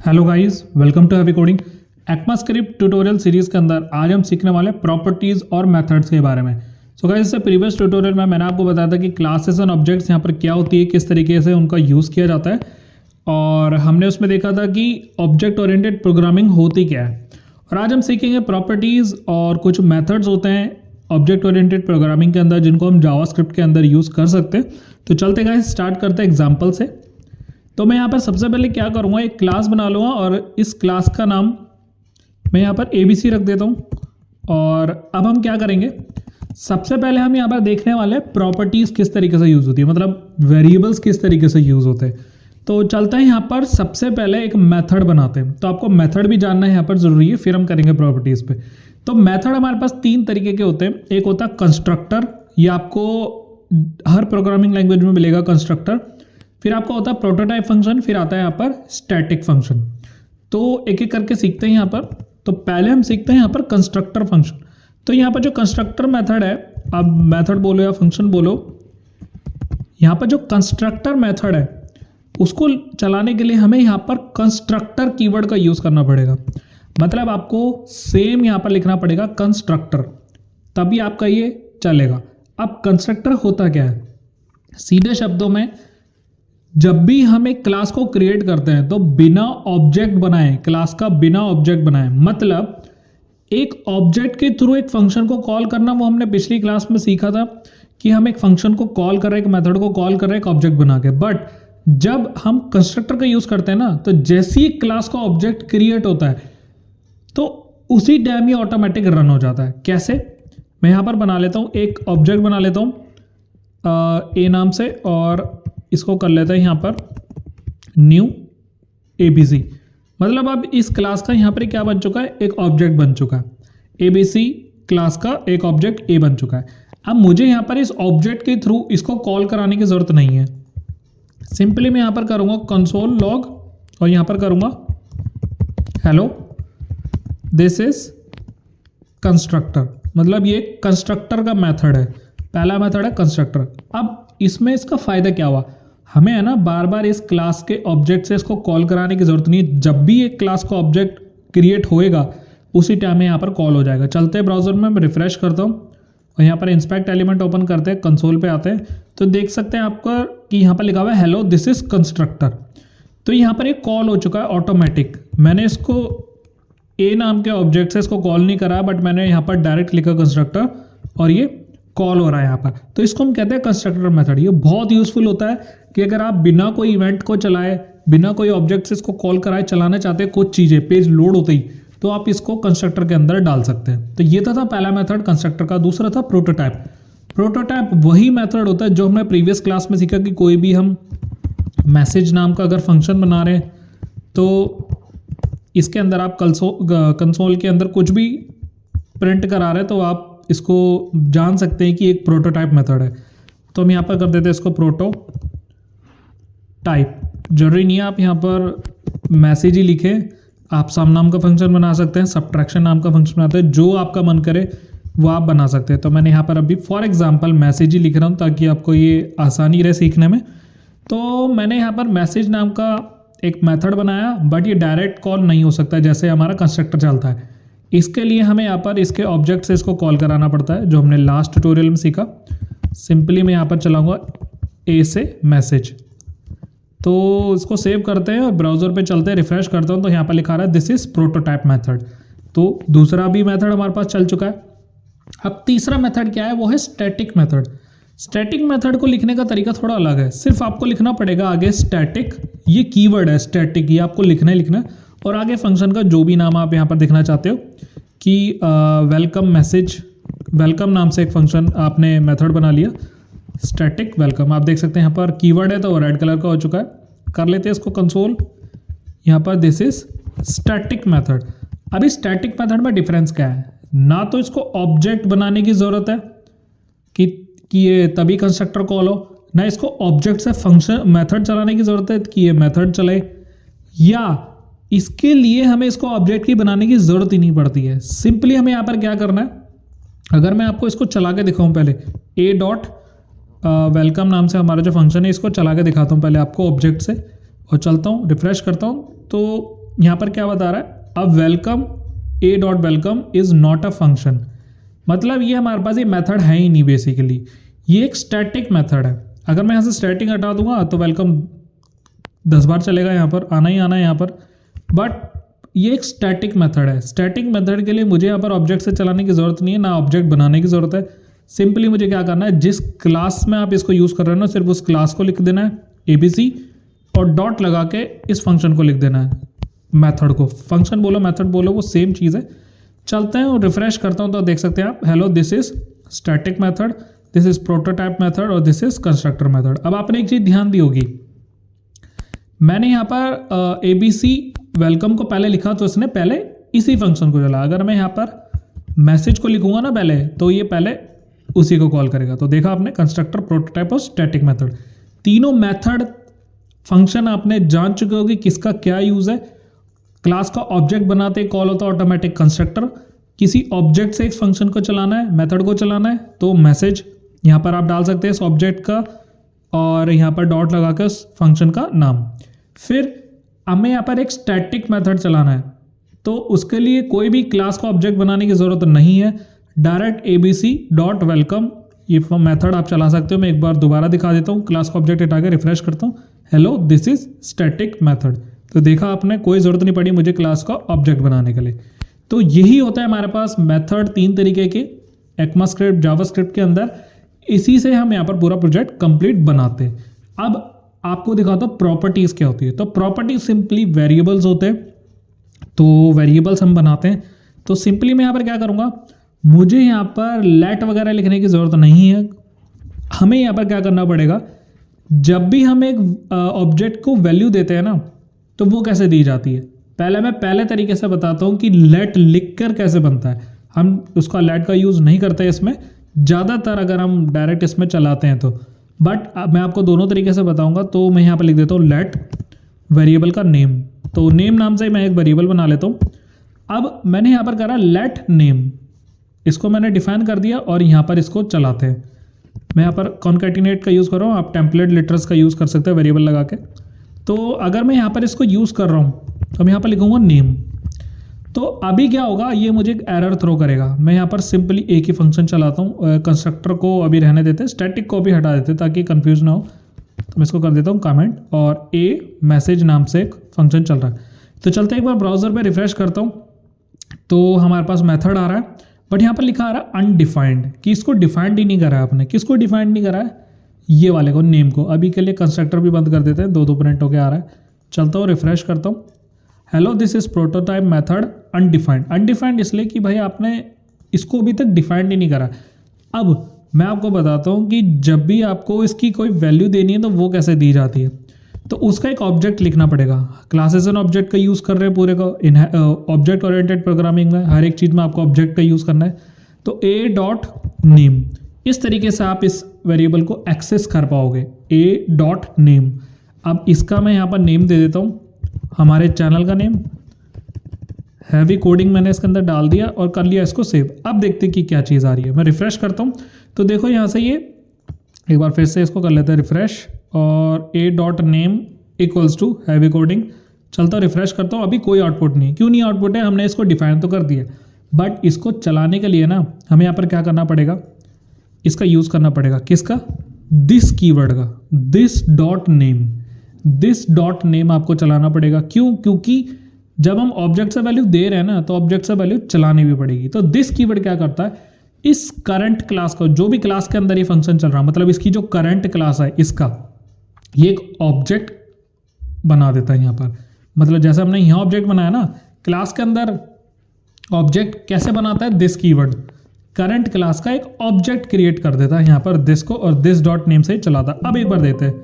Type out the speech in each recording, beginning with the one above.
Hello guys, welcome to heavy Coding. ECMAScript tutorial series के अंदर आज हम सीखने वाले प्रॉपर्टीज और मेथड्स के बारे में। सो गाइस, इससे प्रीवियस ट्यूटोरियल में मैंने आपको बताया था कि क्लासेस एंड ऑब्जेक्ट्स यहाँ पर क्या होती है, किस तरीके से उनका यूज़ किया जाता है, और हमने उसमें देखा था कि ऑब्जेक्ट ओरिएंटेड प्रोग्रामिंग होती क्या है। और आज हम सीखेंगे प्रॉपर्टीज़ और कुछ मेथड्स होते हैं ऑब्जेक्ट ओरिएंटेड प्रोग्रामिंग के अंदर जिनको हम जावास्क्रिप्ट के अंदर यूज़ कर सकते हैं। तो चलते गाइस, स्टार्ट करते हैं एग्जाम्पल से। तो मैं यहाँ पर सबसे पहले क्या करूँगा, एक क्लास बना लूँगा और इस क्लास का नाम मैं यहाँ पर ABC रख देता हूँ। और अब हम क्या करेंगे, सबसे पहले हम यहाँ पर देखने वाले प्रॉपर्टीज़ किस तरीके से यूज़ होती है, मतलब वेरिएबल्स किस तरीके से यूज़ होते हैं। तो चलते हैं यहाँ पर सबसे पहले एक मेथड बनाते हैं। तो आपको मेथड भी जानना है यहाँ पर ज़रूरी है, फिर हम करेंगे प्रॉपर्टीज़ पे। तो मेथड हमारे पास तीन तरीके के होते हैं। एक होता है कंस्ट्रक्टर, ये आपको हर प्रोग्रामिंग लैंग्वेज में मिलेगा कंस्ट्रक्टर। फिर आपका होता है प्रोटोटाइप फंक्शन, फिर आता है यहाँ पर स्टैटिक फंक्शन। तो एक एक करके सीखते हैं यहाँ पर। तो पहले हम सीखते हैं यहाँ पर कंस्ट्रक्टर फंक्शन। तो यहाँ पर जो कंस्ट्रक्टर मेथड है, अब मेथड बोलो या फंक्शन बोलो, यहाँ पर जो कंस्ट्रक्टर मेथड है उसको चलाने के लिए हमें यहाँ पर कंस्ट्रक्टर कीवर्ड का यूज़ करना पड़ेगा। मतलब आपको सेम यहाँ पर लिखना पड़ेगा कंस्ट्रक्टर, तभी आपका ये चलेगा। अब कंस्ट्रक्टर होता क्या है, सीधे शब्दों में जब भी हम एक क्लास को क्रिएट करते हैं तो बिना ऑब्जेक्ट बनाए, क्लास का बिना ऑब्जेक्ट बनाए, मतलब एक ऑब्जेक्ट के थ्रू एक फंक्शन को कॉल करना, वो हमने पिछली क्लास में सीखा था कि हम एक फंक्शन को कॉल कर रहे हैं, एक मेथड को कॉल कर रहे हैं एक ऑब्जेक्ट बना के। बट जब हम कंस्ट्रक्टर का यूज करते हैं ना, तो जैसे ही क्लास का ऑब्जेक्ट क्रिएट होता है तो उसी टाइम ये ऑटोमेटिक रन हो जाता है। कैसे, मैं यहाँ पर बना लेता हूँ, एक ऑब्जेक्ट बना लेता हूँ ए नाम से, और इसको कर लेते हैं यहाँ पर न्यू ABC। मतलब अब इस क्लास का यहाँ पर क्या बन चुका है, एक ऑब्जेक्ट बन चुका है। ABC क्लास का एक ऑब्जेक्ट ए बन चुका है। अब मुझे यहाँ पर इस ऑब्जेक्ट के थ्रू इसको कॉल कराने की जरूरत नहीं है। सिंपली मैं यहाँ पर करूँगा कंसोल लॉग, और यहाँ पर करूँगा हेलो दिस इज कंस्ट्रक्टर। मतलब ये कंस्ट्रक्टर का मेथड है, पहला मेथड है कंस्ट्रक्टर। अब इसमें इसका फायदा क्या हुआ, हमें है ना बार बार इस क्लास के ऑब्जेक्ट से इसको कॉल कराने की जरूरत नहीं है। जब भी एक क्लास का ऑब्जेक्ट क्रिएट होएगा उसी टाइम में यहाँ पर कॉल हो जाएगा। चलते हैं ब्राउजर में, मैं रिफ्रेश करता हूँ और यहाँ पर इंस्पेक्ट एलिमेंट ओपन करते हैं, कंसोल पे आते हैं तो देख सकते हैं आपका कि यहाँ पर लिखा हुआ है हेलो दिस इज कंस्ट्रक्टर। तो यहाँ पर एक कॉल हो चुका है ऑटोमेटिक। मैंने इसको ए नाम के ऑब्जेक्ट से इसको कॉल नहीं करा, बट मैंने यहाँ पर डायरेक्ट लिखा कंस्ट्रक्टर और ये कॉल हो रहा है यहाँ पर। तो इसको हम कहते हैं कंस्ट्रक्टर मेथड। ये बहुत यूजफुल होता है कि अगर आप बिना कोई इवेंट को चलाए, बिना कोई ऑब्जेक्ट से इसको कॉल कराए चलाना चाहते हैं कुछ चीज़ें, पेज लोड होते ही, तो आप इसको कंस्ट्रक्टर के अंदर डाल सकते हैं। तो ये था पहला मेथड कंस्ट्रक्टर का। दूसरा था प्रोटोटाइप। प्रोटोटाइप वही मेथड होता है जो हमने प्रीवियस क्लास में सीखा कि कोई भी हम मैसेज नाम का अगर फंक्शन बना रहे हैं तो इसके अंदर आप कंसोल के अंदर कुछ भी प्रिंट करा रहे हैं तो आप इसको जान सकते हैं कि एक प्रोटोटाइप मेथड है। तो हम यहाँ पर कर देते हैं इसको प्रोटोटाइप। जरूरी नहीं है आप यहाँ पर मैसेज ही लिखें, आप सम नाम का फंक्शन बना सकते हैं, सब्ट्रैक्शन नाम का फंक्शन बनाते हैं, जो आपका मन करे वो आप बना सकते हैं। तो मैंने यहाँ पर अभी फॉर एग्जांपल मैसेज ही लिख रहा हूँ ताकि आपको ये आसानी रहे सीखने में। तो मैंने यहाँ पर मैसेज नाम का एक मेथड बनाया, बट ये डायरेक्ट कॉल नहीं हो सकता जैसे हमारा कंस्ट्रक्टर चलता है। इसके लिए हमें यहाँ पर इसके ऑब्जेक्ट से इसको कॉल कराना पड़ता है, जो हमने लास्ट ट्यूटोरियल में सीखा। सिंपली मैं यहाँ पर चलाऊंगा ए से मैसेज। तो इसको सेव करते हैं और ब्राउजर पे चलते हैं, रिफ्रेश करता हूँ तो यहाँ पर लिखा रहा है दिस इज प्रोटोटाइप मेथड। तो दूसरा भी मेथड हमारे पास चल चुका है। अब तीसरा मेथड क्या है, वो है स्टैटिक मेथड। स्टैटिक मेथड को लिखने का तरीका थोड़ा अलग है। सिर्फ आपको लिखना पड़ेगा आगे स्टैटिक, ये कीवर्ड है स्टैटिक, ये आपको लिखना है, और आगे फंक्शन का जो भी नाम आप यहाँ पर देखना चाहते हो कि वेलकम मैसेज, वेलकम नाम से एक फंक्शन आपने मेथड बना लिया, स्टैटिक वेलकम। आप देख सकते हैं यहाँ पर कीवर्ड है तो रेड कलर का हो चुका है। कर लेते हैं इसको कंसोल, यहाँ पर दिस इज स्टैटिक मेथड। अभी स्टैटिक मेथड में डिफरेंस क्या है, ना तो इसको ऑब्जेक्ट बनाने की ज़रूरत है कि ये तभी कंस्ट्रक्टर कॉल हो, ना इसको ऑब्जेक्ट से फंक्शन मेथड चलाने की ज़रूरत है कि ये मेथड चले, या इसके लिए हमें इसको ऑब्जेक्ट की बनाने की ज़रूरत ही नहीं पड़ती है। सिंपली हमें यहाँ पर क्या करना है, अगर मैं आपको इसको चला के दिखाऊं, पहले ए डॉट वेलकम नाम से हमारा जो फंक्शन है इसको चला के दिखाता हूँ पहले आपको ऑब्जेक्ट से, और चलता हूँ, रिफ्रेश करता हूँ तो यहाँ पर क्या बता रहा है, अब welcome A dot welcome is not a function, मतलब ये हमारे पास ये मेथड है ही नहीं बेसिकली, ये एक स्टैटिक मेथड है। अगर मैं यहाँ से स्टैटिक हटा दूंगा तो वेलकम 10 बार चलेगा, यहाँ पर आना ही आना है यहाँ पर, बट ये एक स्टैटिक मेथड है। स्टैटिक मेथड के लिए मुझे यहाँ पर ऑब्जेक्ट से चलाने की ज़रूरत नहीं है, ना ऑब्जेक्ट बनाने की ज़रूरत है। सिंपली मुझे क्या करना है, जिस क्लास में आप इसको यूज़ कर रहे हो ना, सिर्फ उस क्लास को लिख देना है ABC और डॉट लगा के इस फंक्शन को लिख देना है, मेथड को। फंक्शन बोलो मेथड बोलो वो सेम चीज़ है। चलते हैं और रिफ्रेश करता हूँ तो देख सकते हैं आप, hello this is static method, this is prototype method और दिस इज कंस्ट्रक्टर मेथड। अब आपने एक चीज़ ध्यान दी होगी, मैंने यहाँ पर ABC वेलकम को पहले लिखा तो इसने पहले इसी फंक्शन को चला। अगर मैं यहाँ पर मैसेज को लिखूंगा ना पहले, तो ये पहले उसी को कॉल करेगा। तो देखा आपने, कंस्ट्रक्टर, प्रोटोटाइप और स्टैटिक मेथड, तीनों मेथड फंक्शन आपने जान चुके हो कि किसका क्या यूज़ है। क्लास का ऑब्जेक्ट बनाते कॉल होता है ऑटोमेटिक कंस्ट्रक्टर, किसी ऑब्जेक्ट से इस फंक्शन को चलाना है, मेथड को चलाना है तो मैसेज यहाँ पर आप डाल सकते हैं इस ऑब्जेक्ट का, और यहाँ पर डॉट लगा कर उस फंक्शन का नाम। फिर हमें यहाँ पर एक स्टैटिक मेथड चलाना है, तो उसके लिए कोई भी क्लास का ऑब्जेक्ट बनाने की ज़रूरत नहीं है, डायरेक्ट ABC डॉट वेलकम ये मेथड आप चला सकते हो। मैं एक बार दोबारा दिखा देता हूँ, क्लास का ऑब्जेक्ट हटा के रिफ्रेश करता हूँ, hello this is static method. तो देखा आपने, कोई ज़रूरत नहीं पड़ी मुझे क्लास का ऑब्जेक्ट बनाने के लिए। तो यही होता है हमारे पास मेथड, 3 तरीके के ECMAScript जावास्क्रिप्ट के अंदर। इसी से हम यहाँ पर पूरा प्रोजेक्ट कंप्लीट बनाते हैं। अब आपको दिखाता हूँ प्रॉपर्टीज़ क्या होती है। तो प्रॉपर्टीज सिंपली वेरिएबल्स होते हैं, तो वेरिएबल्स हम बनाते हैं। तो सिंपली मैं यहाँ पर क्या करूँगा, मुझे यहाँ पर लेट वगैरह लिखने की ज़रूरत नहीं है। हमें यहाँ पर क्या करना पड़ेगा, जब भी हम एक ऑब्जेक्ट को वैल्यू देते हैं ना, तो वो कैसे दी जाती है। मैं पहले तरीके से बताता हूँ कि लेट लिखकर कैसे बनता है। हम उसका लेट का यूज़ नहीं करते इसमें ज़्यादातर, अगर हम डायरेक्ट इसमें चलाते हैं तो, बट मैं आपको दोनों तरीके से बताऊँगा। तो मैं यहाँ पर लिख देता हूँ लेट वेरिएबल का नेम, तो नेम नाम से मैं एक वेरिएबल बना लेता हूँ। अब मैंने यहाँ पर करा लेट नेम, इसको मैंने डिफाइन कर दिया और यहाँ पर इसको चलाते हैं। मैं यहाँ पर कॉन्कैटिनेट का यूज़ कर रहा हूँ, आप टेम्पलेट लिटर्स का यूज़ कर सकते हैं वेरिएबल लगा के। तो अगर मैं यहाँ पर इसको यूज़ कर रहा हूँ तो मैं यहाँ पर लिखूँगा नेम। तो अभी क्या होगा, ये मुझे एक एरर थ्रो करेगा। मैं यहाँ पर सिंपली एक ही फंक्शन चलाता हूँ, कंस्ट्रक्टर को अभी रहने देते हैं, स्टैटिक को भी हटा देते हैं ताकि कन्फ्यूज ना हो। तो मैं इसको कर देता हूँ कमेंट, और ए मैसेज नाम से एक फंक्शन चल रहा है। तो चलते एक बार ब्राउज़र पे रिफ्रेश करता हूँ, तो हमारे पास मेथड आ रहा है, बट यहाँ पर लिखा आ रहा है अनडिफाइंड, कि इसको डिफाइंड ही नहीं करा है आपने। किसको डिफाइंड नहीं करा है, ये वाले को, नेम को। अभी के लिए कंस्ट्रक्टर भी बंद कर देते हैं, 2 प्रिंट होके आ रहा है। चलता हूँ रिफ्रेश करता हूँ, hello this is prototype method undefined. Undefined इसलिए कि भाई आपने इसको अभी तक डिफाइंड ही नहीं करा। अब मैं आपको बताता हूँ कि जब भी आपको इसकी कोई वैल्यू देनी है तो वो कैसे दी जाती है। तो उसका एक ऑब्जेक्ट लिखना पड़ेगा। क्लासेस एंड ऑब्जेक्ट का यूज़ कर रहे हैं पूरे को, ऑब्जेक्ट ओरिएंटेड प्रोग्रामिंग में हर एक चीज़ में आपको ऑब्जेक्ट का यूज़ करना है। तो ए डॉट नेम, इस तरीके से आप इस वेरिएबल को एक्सेस कर पाओगे, ए डॉट नेम। अब इसका मैं यहाँ पर नेम दे देता हूँ, हमारे चैनल का नेम, हैवी कोडिंग मैंने इसके अंदर डाल दिया और कर लिया इसको सेव। अब देखते हैं कि क्या चीज़ आ रही है। मैं रिफ्रेश करता हूँ तो देखो यहाँ से ये, एक बार फिर से इसको कर लेते हैं रिफ्रेश, और a dot name equals to heavy coding. चलता हूँ रिफ्रेश करता हूँ, अभी कोई आउटपुट नहीं। क्यों नहीं आउटपुट है, हमने इसको डिफाइन तो कर दिया, बट इसको चलाने के लिए ना हमें यहाँ पर क्या करना पड़ेगा, इसका यूज़ करना पड़ेगा। किसका, दिस कीवर्ड का, this dot name. This dot name आपको चलाना पड़ेगा। क्यों, क्योंकि जब हम ऑब्जेक्ट से वैल्यू दे रहे हैं ना, तो ऑब्जेक्ट से वैल्यू चलानी भी पड़ेगी। तो दिस कीवर्ड क्या करता है, इस करंट क्लास को, जो भी क्लास के अंदर ये फंक्शन चल रहा है, मतलब इसकी जो करंट क्लास है इसका, ये एक ऑब्जेक्ट बना देता है यहाँ पर। मतलब जैसे हमने यहाँ ऑब्जेक्ट बनाया ना, क्लास के अंदर ऑब्जेक्ट कैसे बनाता है, दिस कीवर्ड करंट क्लास का एक ऑब्जेक्ट क्रिएट कर देता है यहाँ पर दिस को, और दिस डॉट नेम से ही चलाता है। अब एक बार देते हैं,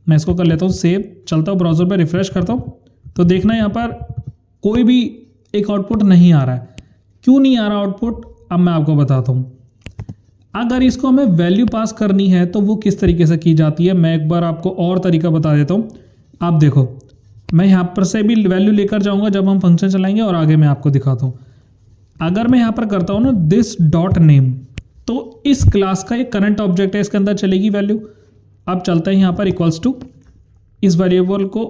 मैं इसको कर लेता हूँ सेव, चलता हूँ ब्राउज़र पे रिफ्रेश करता हूँ, तो देखना यहाँ पर कोई भी एक आउटपुट नहीं आ रहा है। क्यों नहीं आ रहा आउटपुट, अब मैं आपको बताता हूँ। अगर इसको हमें वैल्यू पास करनी है तो वो किस तरीके से की जाती है, मैं एक बार आपको और तरीका बता देता हूँ। आप देखो, मैं यहाँ पर से भी वैल्यू लेकर जाऊँगा जब हम फंक्शन चलाएंगे, और आगे मैं आपको दिखाता हूँ। अगर मैं यहाँ पर करता हूँ ना दिस डॉट नेम, तो इस क्लास का एक करंट ऑब्जेक्ट है, इसके अंदर चलेगी वैल्यू। अब चलते हैं यहाँ पर इक्वल्स टू, इस वेरिएबल को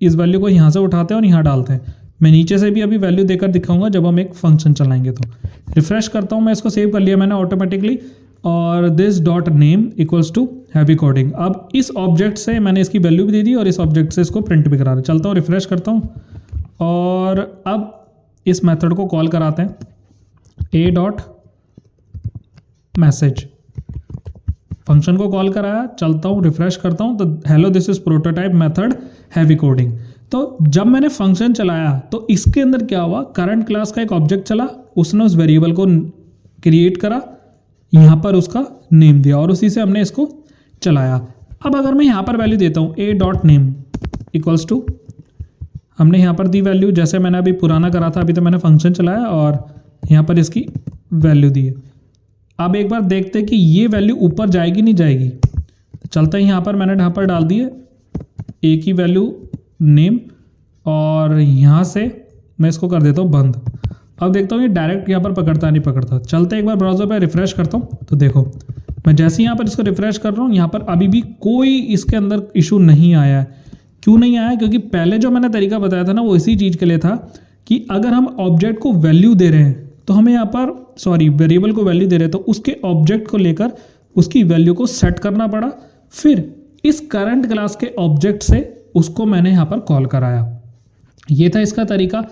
इस वैल्यू को यहाँ से उठाते हैं और यहाँ डालते हैं। मैं नीचे से भी अभी वैल्यू देकर दिखाऊंगा जब हम एक फंक्शन चलाएंगे। तो रिफ्रेश करता हूँ, मैं इसको सेव कर लिया मैंने ऑटोमेटिकली, और this dot name equals to heavy coding. अब इस ऑब्जेक्ट से मैंने इसकी वैल्यू भी दे दी और इस ऑब्जेक्ट से इसको प्रिंट भी करा रहा। चलता हूँ, रिफ्रेश करता हूँ और अब इस मेथड को कॉल कराते हैं, ए डॉट मैसेज फंक्शन को कॉल कराया। चलता हूँ, रिफ्रेश करता हूँ, तो hello this is prototype method heavy coding. तो जब मैंने फंक्शन चलाया तो इसके अंदर क्या हुआ, करंट क्लास का एक ऑब्जेक्ट चला, उसने उस वेरिएबल को क्रिएट करा, यहाँ पर उसका नेम दिया और उसी से हमने इसको चलाया। अब अगर मैं यहाँ पर वैल्यू देता हूँ a dot name equals to, हमने यहाँ पर दी वैल्यू जैसे मैंने अभी पुराना करा था, अभी तो मैंने फंक्शन चलाया और यहाँ पर इसकी वैल्यू दी है। अब एक बार देखते हैं कि ये वैल्यू ऊपर जाएगी नहीं जाएगी। चलते हैं, यहाँ पर मैंने यहाँ पर डाल दी है ए की वैल्यू नेम और यहाँ से मैं इसको कर देता हूँ बंद। अब देखता हूँ ये डायरेक्ट यहाँ पर पकड़ता नहीं पकड़ता। चलते एक बार ब्राउज़र पर रिफ्रेश करता हूँ, तो देखो मैं जैसे यहाँ पर इसको रिफ्रेश कर रहा हूँ, यहाँ पर अभी भी कोई इसके अंदर इशू नहीं आया है। क्यों नहीं आया, क्योंकि पहले जो मैंने तरीका बताया था ना वो इसी चीज़ के लिए था कि अगर हम ऑब्जेक्ट को वैल्यू दे रहे हैं तो हमें यहाँ पर वेरिएबल को वैल्यू दे रहे हैं तो उसके ऑब्जेक्ट को लेकर उसकी वैल्यू को सेट करना पड़ा, फिर इस करंट क्लास के ऑब्जेक्ट से उसको मैंने यहाँ पर कॉल कराया। ये था इसका तरीका।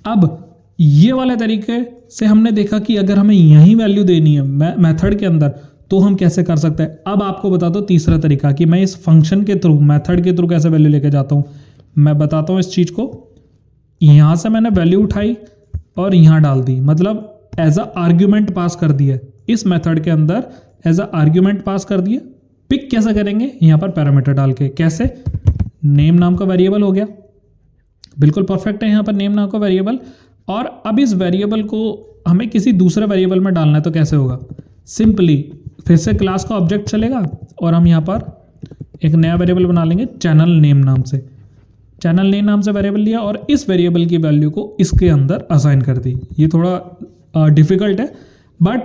अब ये वाले तरीके से हमने देखा कि अगर हमें यही वैल्यू देनी है मेथड के अंदर तो हम कैसे कर सकते हैं। अब आपको बता दो तीसरा तरीका कि मैं इस फंक्शन के थ्रू, मेथड के थ्रू कैसे वैल्यू लेके जाता हूँ। मैं बताता हूँ इस चीज़ को। यहाँ से मैंने वैल्यू उठाई और यहाँ डाल दी, मतलब एज अ आर्ग्यूमेंट पास कर दिया इस मेथड के अंदर, एज अ आर्ग्यूमेंट पास कर दिया। पिक कैसे करेंगे, यहाँ पर पैरामीटर डाल के। कैसे, नेम नाम का वेरिएबल हो गया, बिल्कुल परफेक्ट है यहाँ पर नेम नाम का वेरिएबल। और अब इस वेरिएबल को हमें किसी दूसरे वेरिएबल में डालना है तो कैसे होगा, सिंपली फिर से क्लास का ऑब्जेक्ट चलेगा और हम यहाँ पर एक नया वेरिएबल बना लेंगे चैनल नेम नाम से। चैनल नेम नाम से वेरिएबल लिया और इस वेरिएबल की वैल्यू को इसके अंदर असाइन कर दी। ये थोड़ा डिफिकल्ट है, बट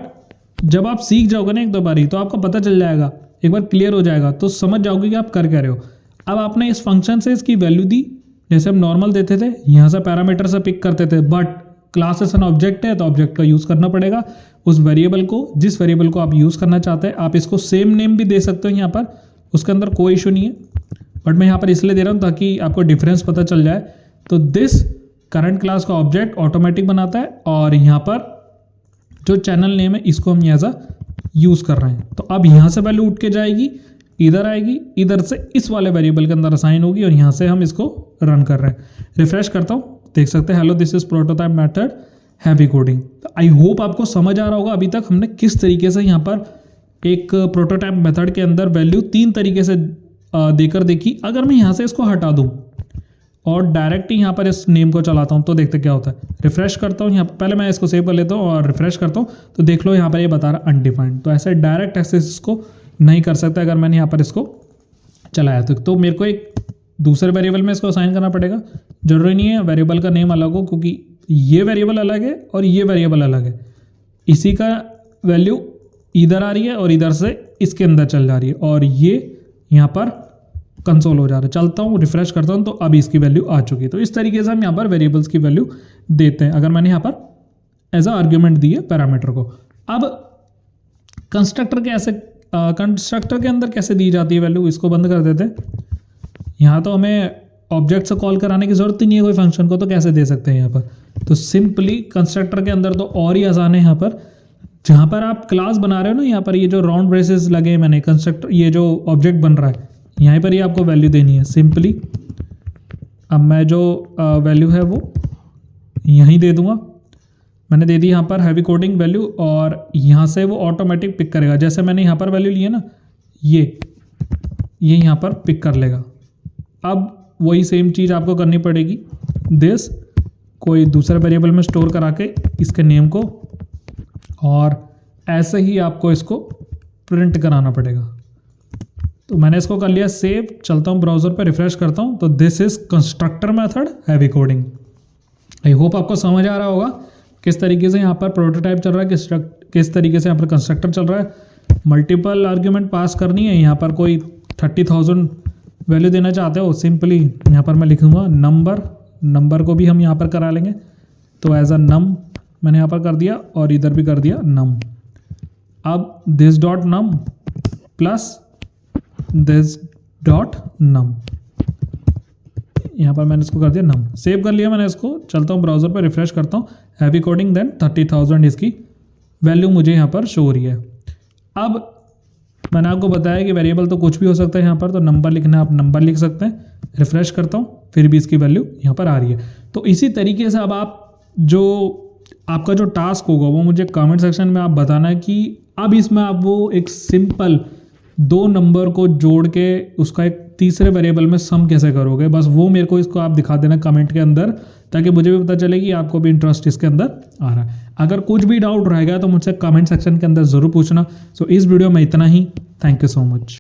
जब आप सीख जाओगे ना एक दो बारी तो आपको पता चल जाएगा, एक बार क्लियर हो जाएगा तो समझ जाओगे कि आप कर क्या रहे हो। अब आपने इस फंक्शन से इसकी वैल्यू दी, जैसे हम नॉर्मल देते थे, यहाँ से पैरामीटर से पिक करते थे, बट क्लास एन ऑब्जेक्ट है तो ऑब्जेक्ट का यूज़ करना पड़ेगा। उस वेरिएबल को, जिस वेरिएबल को आप यूज़ करना चाहते हैं, आप इसको सेम नेम भी दे सकते हो यहाँ पर, उसके अंदर कोई इशू नहीं है, बट मैं यहाँ पर इसलिए दे रहा हूँ ताकि आपको डिफरेंस पता चल जाए। तो दिस करंट क्लास का ऑब्जेक्ट ऑटोमेटिक बनाता है और यहाँ पर जो चैनल नेम है इसको हम एज अ यूज़ कर रहे हैं। तो अब यहाँ से वैल्यू उठ के जाएगी, इधर आएगी, इधर से इस वाले वेरिएबल के अंदर असाइन होगी और यहाँ से हम इसको रन कर रहे हैं। रिफ्रेश करता हूँ, देख सकते हैं hello this is prototype method heavy coding. I hope आपको समझ आ रहा होगा अभी तक हमने किस तरीके से यहाँ पर एक प्रोटोटाइप मेथड के अंदर वैल्यू 3 तरीके से देकर देखी। अगर मैं यहाँ से इसको हटा दूँ और डायरेक्ट ही यहाँ पर इस नेम को चलाता हूँ तो देखते क्या होता है। रिफ्रेश करता हूँ, यहाँ पहले मैं इसको सेव कर लेता हूँ और रिफ्रेश करता हूँ तो देख लो यहाँ पर ये बता रहा अनडिफाइंड। तो ऐसे डायरेक्ट एक्सेस इसको नहीं कर सकते अगर मैंने यहाँ पर इसको चलाया तो मेरे को एक दूसरे वेरिएबल में इसको असाइन करना पड़ेगा। जरूरी नहीं है वेरिएबल का नेम अलग हो, क्योंकि ये वेरिएबल अलग है और ये वेरिएबल अलग है। इसी का वैल्यू इधर आ रही है और इधर से इसके अंदर चल जा रही है और ये यहाँ पर कंसोल हो जा रहा है। चलता हूँ, रिफ्रेश करता हूँ तो अभी इसकी वैल्यू आ चुकी है। तो इस तरीके से हम यहाँ पर वेरिएबल्स की वैल्यू देते हैं अगर मैंने यहाँ पर एज अ आर्ग्यूमेंट दी है पैरामीटर को। अब कंस्ट्रक्टर के अंदर कैसे दी जाती है वैल्यू, इसको बंद कर देते हैं। यहाँ तो हमें ऑब्जेक्ट से कॉल कराने की जरूरत ही नहीं है कोई फंक्शन को, तो कैसे दे सकते हैं यहाँ पर। तो सिंपली कंस्ट्रक्टर के अंदर तो और ही आसान है। यहाँ पर जहाँ पर आप क्लास बना रहे हो ना, यहाँ पर ये जो राउंड ब्रेसेस लगे हैं मैंने, कंस्ट्रक्टर ये जो ऑब्जेक्ट बन रहा है यहाँ पर ही आपको वैल्यू देनी है सिंपली। अब मैं जो वैल्यू है वो यहीं दे दूंगा। मैंने दे दी यहाँ पर हैवी कोडिंग वैल्यू और यहाँ से वो ऑटोमेटिक पिक करेगा। जैसे मैंने यहाँ पर वैल्यू ली है ना, ये यहाँ पर पिक कर लेगा। अब वही सेम चीज़ आपको करनी पड़ेगी, दिस कोई दूसरे वेरिएबल में स्टोर करा के इसके नेम को, और ऐसे ही आपको इसको प्रिंट कराना पड़ेगा। तो मैंने इसको कर लिया सेव। चलता हूँ ब्राउज़र पे, रिफ्रेश करता हूँ तो this is constructor method heavy coding. I hope आपको समझ आ रहा होगा किस तरीके से यहाँ पर प्रोटोटाइप चल रहा है, किस तरीके से यहाँ पर कंस्ट्रक्टर चल रहा है। मल्टीपल आर्ग्यूमेंट पास करनी है, यहाँ पर कोई 30,000 वैल्यू देना चाहते हो सिंपली यहाँ पर मैं लिखूँगा नंबर को भी हम यहाँ पर करा लेंगे। तो एज अ नम मैंने यहाँ पर कर दिया और इधर भी कर दिया नम। अब this dot num plus this dot num, यहाँ पर मैंने इसको कर दिया नम। सेव कर लिया मैंने इसको। चलता हूँ ब्राउज़र पर, रिफ्रेश करता हूँ, हैवी कोडिंग, देन 30,000 इसकी वैल्यू मुझे यहाँ पर शो हो रही है। अब मैंने आपको बताया कि वेरिएबल तो कुछ भी हो सकता है यहाँ पर, तो नंबर लिखना है आप नंबर लिख सकते हैं। रिफ्रेश करता हूँ, फिर भी इसकी वैल्यू यहाँ पर आ रही है। तो इसी तरीके से अब आप जो आपका जो टास्क होगा वो मुझे कमेंट सेक्शन में आप बताना है कि अब इसमें आप वो एक सिंपल 2 नंबर को जोड़ के उसका एक तीसरे वेरिएबल में सम कैसे करोगे। बस वो मेरे को इसको आप दिखा देना कमेंट के अंदर, ताकि मुझे भी पता चले कि आपको भी इंटरेस्ट इसके अंदर आ रहा है। अगर कुछ भी डाउट रहेगा तो मुझसे कमेंट सेक्शन के अंदर ज़रूर पूछना। सो इस वीडियो में इतना ही। Thank you so much.